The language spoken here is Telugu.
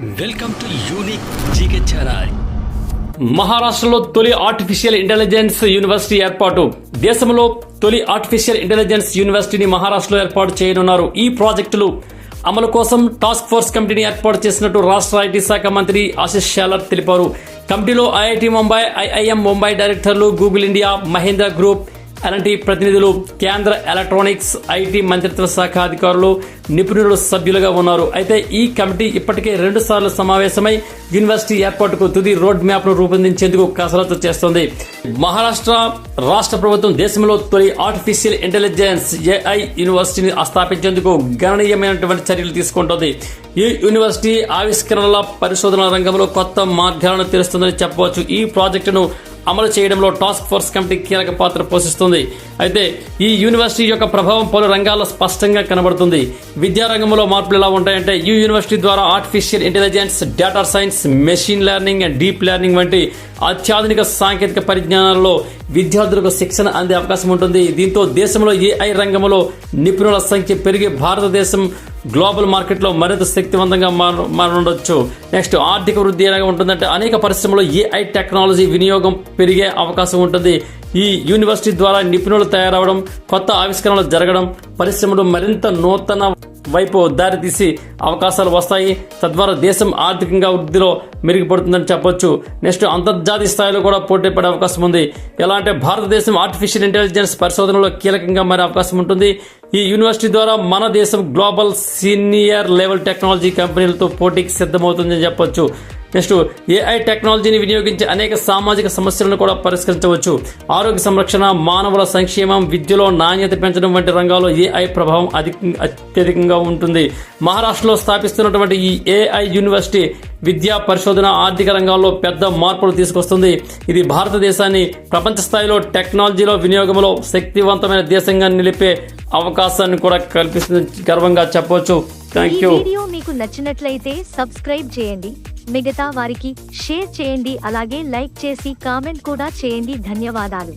Welcome to unique GK channel. మహారాష్ట్రలో తొలి ఆర్టిఫిషియల్ ఇంటెలిజెన్స్ యూనివర్సిటీ ఏర్పాటు. దేశంలో తొలి ఆర్టిఫిషియల్ ఇంటెలిజెన్స్ యూనివర్సిటీని మహారాష్ట్రలో ఏర్పాటు చేయనున్నారు. ఈ ప్రాజెక్టులు అమలు కోసం టాస్క్ ఫోర్స్ కమిటీని ఏర్పాటు చేసినట్టు రాష్ట్ర ఐటీ శాఖ మంత్రి ఆశిష్ షాలర్ తెలిపారు. కమిటీలో ఐఐటి ముంబై, ఐఐఎం ముంబై డైరెక్టర్లు, గూగుల్ ఇండియా, మహీంద్రా గ్రూప్, అలాంటి ప్రతినిధులు, కేంద్ర ఎలక్ట్రానిక్స్, ఐటీ మంత్రిత్వ శాఖ అధికారులు, నిపుణులు సభ్యులుగా ఉన్నారు. అయితే ఈ కమిటీ ఇప్పటికే 2 సార్లు సమావేశమై యూనివర్సిటీ ఏర్పాటుకు తుది రోడ్ మ్యాప్ ను రూపొందించేందుకు కసరత్తు చేస్తోంది. మహారాష్ట్ర రాష్ట్ర ప్రభుత్వం దేశంలో తొలి ఆర్టిఫిషియల్ ఇంటెలిజెన్స్ ఏఐ యూనివర్సిటీని స్థాపించేందుకు గణనీయమైనటువంటి చర్యలు తీసుకుంటోంది. ఈ యూనివర్సిటీ ఆవిష్కరణల పరిశోధన రంగంలో కొత్త మార్గాలను తెరుస్తుందని చెప్పవచ్చు. ఈ ప్రాజెక్టును అమలు చేయడంలో టాస్క్ ఫోర్స్ కమిటీ కీలక పాత్ర పోషిస్తుంది. అయితే ఈ యూనివర్సిటీ యొక్క ప్రభావం పలు రంగాల్లో స్పష్టంగా కనబడుతుంది. విద్యా రంగంలో మార్పులు ఎలా ఉంటాయంటే, ఈ యూనివర్సిటీ ద్వారా artificial intelligence, data science, machine learning and deep learning వంటి అత్యాధునిక సాంకేతిక పరిజ్ఞానాల్లో విద్యార్థులకు శిక్షణ అందే అవకాశం ఉంటుంది. దీంతో దేశంలో ఏఐ రంగంలో నిపుణుల సంఖ్య పెరిగి భారతదేశం గ్లోబల్ మార్కెట్లో మరింత శక్తివంతంగా మారనుండొచ్చు. నెక్స్ట్, ఆర్థిక వృద్ధి ఎలాగా ఉంటుందంటే, అనేక పరిశ్రమలో ఏఐ టెక్నాలజీ వినియోగం పెరిగే అవకాశం ఉంటుంది. ఈ యూనివర్సిటీ ద్వారా నిపుణులు తయారవడం, కొత్త ఆవిష్కరణలు జరగడం, పరిశ్రమలు మరింత నూతన వైపు దారితీసి అవకాశాలు వస్తాయి. తద్వారా దేశం ఆర్థికంగా వృద్ధిలో మెరుగుపడుతుందని చెప్పొచ్చు. నెక్స్ట్, అంతర్జాతీయ స్థాయిలో కూడా పోటీ పడే అవకాశం ఉంది. ఎలా అంటే, భారతదేశం ఆర్టిఫిషియల్ ఇంటెలిజెన్స్ పరిశోధనలో కీలకంగా మారే అవకాశం ఉంటుంది. ఈ యూనివర్సిటీ ద్వారా మన దేశం గ్లోబల్ సీనియర్ లెవెల్ టెక్నాలజీ కంపెనీలతో పోటీకి సిద్ధమవుతుందని చెప్పొచ్చు. నెక్స్ట్, ఏఐ టెక్నాలజీని వినియోగించి అనేక సామాజిక సమస్యలను కూడా పరిష్కరించవచ్చు. ఆరోగ్య సంరక్షణ, మానవుల సంక్షేమం, విద్యలో నాణ్యత పెంచడం వంటి రంగాల్లో ఏఐ ప్రభావం అత్యధికంగా ఉంటుంది. మహారాష్ట్రలో స్థాపిస్తున్నటువంటి ఈ ఏఐ యూనివర్సిటీ విద్యా, పరిశోధన, ఆర్థిక రంగాల్లో పెద్ద మార్పులు తీసుకొస్తుంది. ఇది భారతదేశాన్ని ప్రపంచ స్థాయిలో టెక్నాలజీలో వినియోగంలో శక్తివంతమైన దేశంగా నిలిపే అవకాశాన్ని కూడా కల్పిస్తుంది. గర్వంగా చెప్పవచ్చు. Thank you. వీడియో మీకు నచ్చినట్లయితే సబ్స్క్రైబ్ చేయండి, మిగతా వారికి షేర్ చేయండి, అలాగే లైక్ చేసి కామెంట్ కూడా చేయండి. ధన్యవాదాలు.